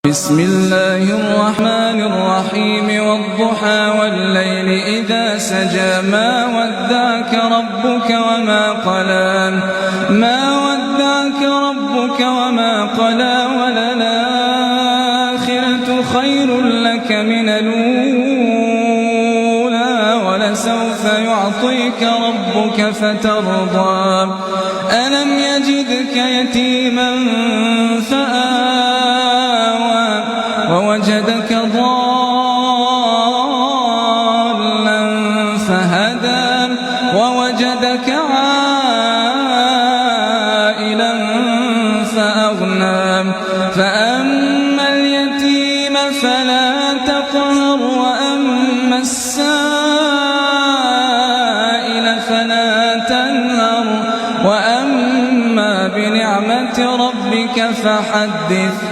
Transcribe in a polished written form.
بسم الله الرحمن الرحيم والضحى والليل إذا سجى ما ودعك ربك وما قلى قلى وللآخرة خير لك من الأولى ولسوف يعطيك ربك فترضى ألم يجدك يتيما فآوى ووجدك ضالا فهدى ووجدك عائلا فأغنى فأما اليتيم فلا تقهر وأما السائل فلا تنهر وأما بنعمة ربك فحدث